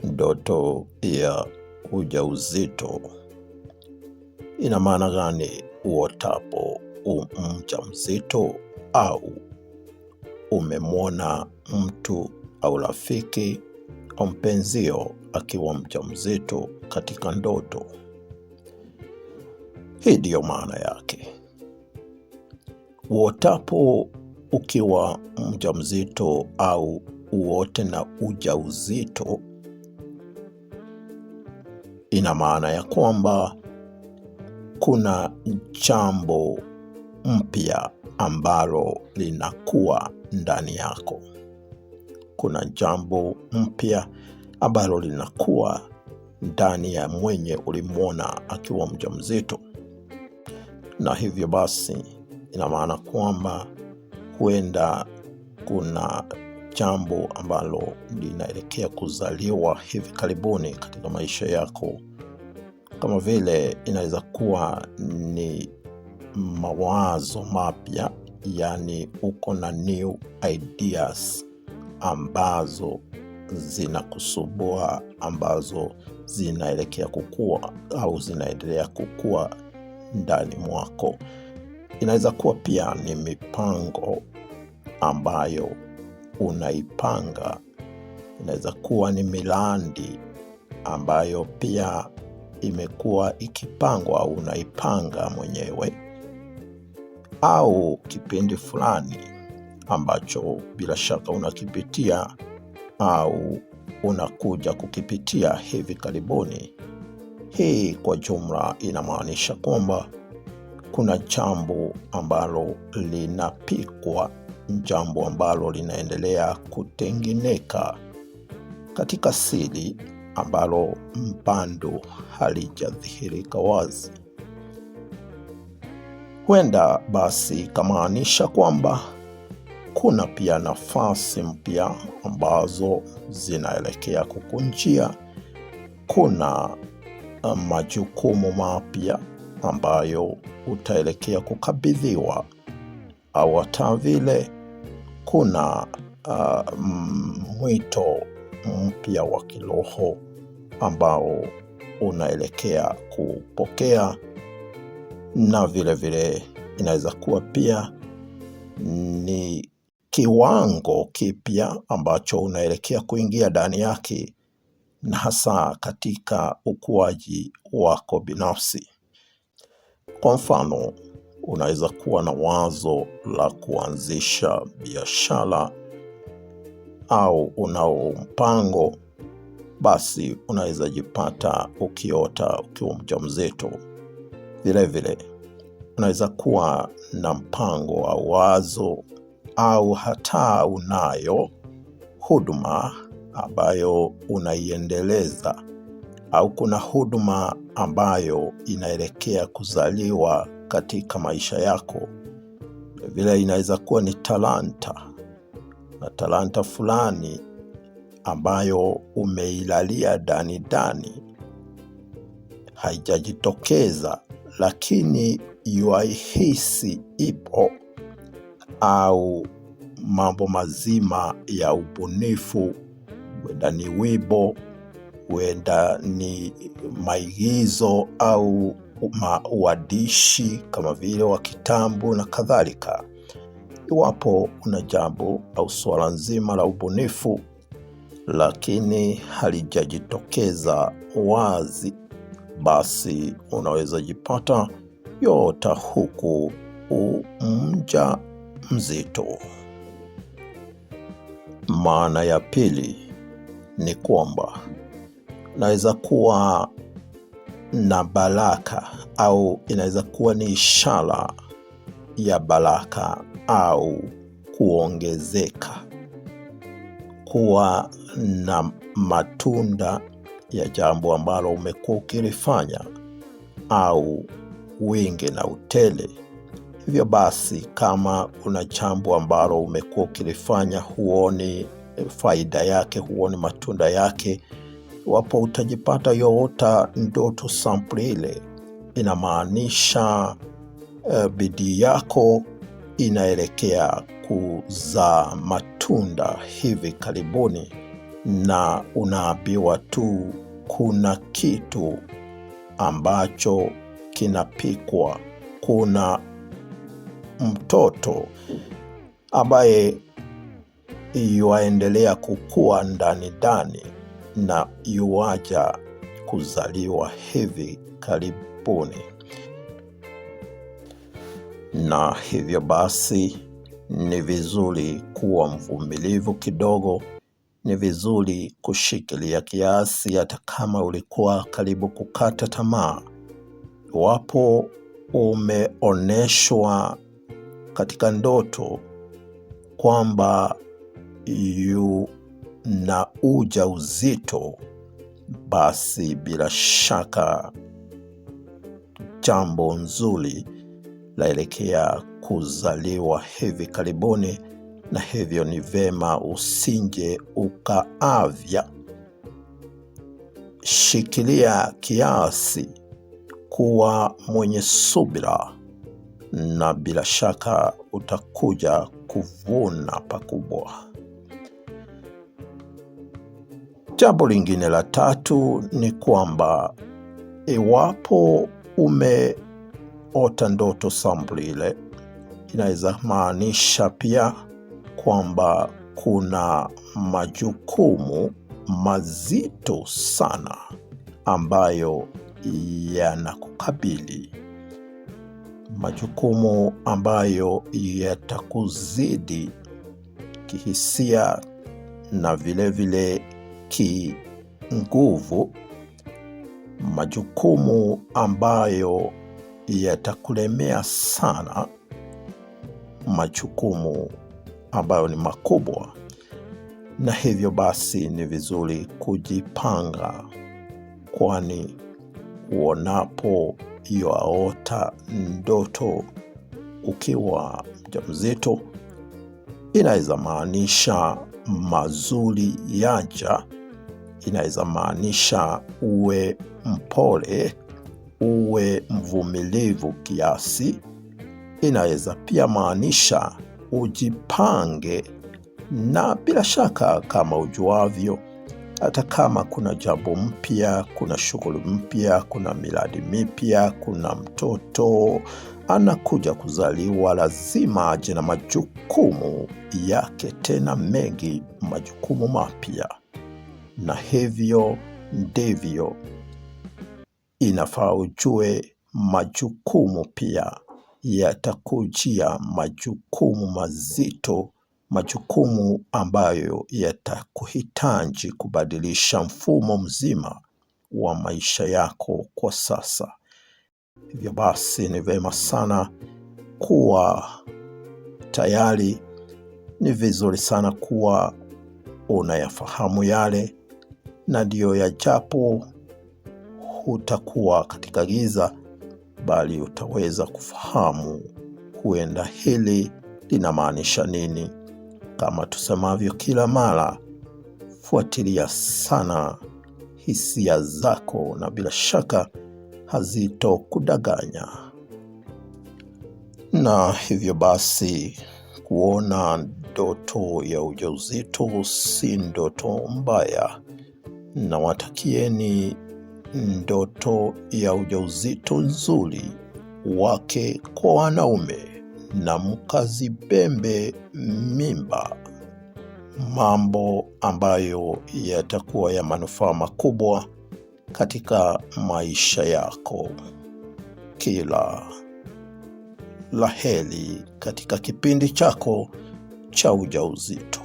Ndoto ya ujauzito ina maana gani uotapo mjamzito au umemwona mtu au rafiki au mpenzio akiwa mjamzito katika ndoto? Hii ndiyo maana yake. Uotapo ukiwa mjamzito au uote na ujauzito, ina maana ya kwamba kuna jambo mpya ambalo linakuwa ndani yako. Kuna jambo mpya ambalo linakuwa ndani ya mwenye ulimwona akiwa mjamzito. Na hivyo basi ina maana kwamba huenda kuna jambo ambalo linaelekea kuzaliwa hivi karibuni katika maisha yako. Kama vile inaweza kuwa ni mawazo mapya, yani uko na new ideas ambazo zinakusumbua, ambazo zinaelekea kukua au zinaendelea kukua ndani mwako. Inaweza kuwa pia ni mipango ambayo unaipanga. Inaweza kuwa ni miradi ambayo pia imekuwa ikipangwa au unaipanga mwenyewe, au kipindi fulani ambacho bila shaka unakipitia au unakuja kukipitia hivi karibuni. Hii kwa jumla inamaanisha kwamba kuna jambo ambalo linapikwa, jambo ambalo linaendelea kutengeneka katika siri ambalo bado halijadhihirika wazi. Huenda basi ikamaanisha kwamba kuna pia nafasi mpya ambazo zinaelekea kukunjia. Kuna majukumu mapya ambayo utaelekea kukabidhiwa, au hata vile kuna mwito mpya wa kiroho ambao unaelekea kupokea. Na vile vile inaweza kuwa pia ni kiwango kipya ambacho unaelekea kuingia ndani yake, na hasa katika ukuaji wako binafsi. Kwa mfano, unaweza kuwa na wazo la kuanzisha biashara au unao mpango, basi unaweza jipata ukiota ukiwa mjamzito. Vile vile unaweza kuwa na mpango au wazo au hata unayo huduma ambayo unaiendeleza, au kuna huduma ambayo inaelekea kuzaliwa katika maisha yako. Vile inaweza kuwa ni talanta fulani ambayo umeilalia ndani, haijajitokeza lakini yuaihisi ipo, au mambo mazima ya ubunifu, huenda ni wimbo, huenda ni maigizo au uandishi kama vile wa kitambo na kadhalika. Iwapo una jambo au swala nzima la ubunifu lakini halijajitokeza wazi, basi unaweza jipata yota huku mjamzito. Maana ya pili ni kwamba inaweza kuwa na baraka, au inaweza kuwa ni ishara ya baraka au kuongezeka, kuwa na matunda ya jambo ambalo umekuwa ukilifanya, au wingi na utele. Hivyo basi kama una jambo ambalo umekuwa ukilifanya, huoni faida yake, huoni matunda yake, wapo utajipata yoota ndoto sampuli ile, inamaanisha bidii yako inaelekea kuzaa matunda hivi karibuni, na unaambiwa tu kuna kitu ambacho kinapikwa, kuna mtoto ambaye yuaendelea kukua ndani na yuaja kuzaliwa hivi karibuni. Na hivyo basi ni vizuri kuwa mvumilivu kidogo, ni vizuri kushikilia kiasi hata kama ulikuwa karibu kukata tamaa. Iwapo umeoneshwa katika ndoto kwamba na ujauzito, basi bila shaka jambo nzuri laelekea kuzaliwa hivi karibuni, na hivyo ni vema usinje ukaavya. Shikilia kiasi, kuwa mwenye subira, na bila shaka utakuja kuvuna pakubwa. Jambo lingine la tatu ni kwamba iwapo umeota ndoto sampuli ile, inaweza maanisha pia kwamba kuna majukumu mazito sana ambayo yanakukabili, majukumu ambayo yatakuzidi kihisia na vile kinguvu, majukumu ambayo yatakulemea sana, majukumu ambayo ni makubwa. Na hivyo basi ni vizuri kujipanga, kwani uonapo yaota ndoto ukiwa mjamzito, inaweza maanisha mazuri yaja, inaweza maanisha uwe mpole, uwe mvumilivu kiasi, inaweza pia maanisha ujipange. Na bila shaka kama ujuavyo, hata kama kuna jambo mpya, kuna shughuli mpya, kuna miradi mipya, kuna mtoto anakuja kuzaliwa, lazima aje na majukumu yake, tena mengi, majukumu mapya. Na hivyo ndivyo inafaa ujue, majukumu pia yatakujia, majukumu mazito, majukumu ambayo yatakuhitaji kubadilisha mfumo mzima wa maisha yako kwa sasa. Hivyo basi ni vema sana kuwa tayari, ni vizuri sana kuwa unayafahamu yale, na ndiyo yajapo hutakuwa katika giza, bali utaweza kufahamu huenda hili linamaanisha nini. Kama tusemavyo kila mara, fuatilia sana hisia zako na bila shaka hazitokudanganya. Na hivyo basi, kuona ndoto ya ujauzito si ndoto mbaya, na watakieni ndoto ya ujauzito nzuri wake kwa wanaume, na mkazibembe mimba, mambo ambayo yatakuwa ya manufaa makubwa katika maisha yako. Kila la heri katika kipindi chako cha ujauzito.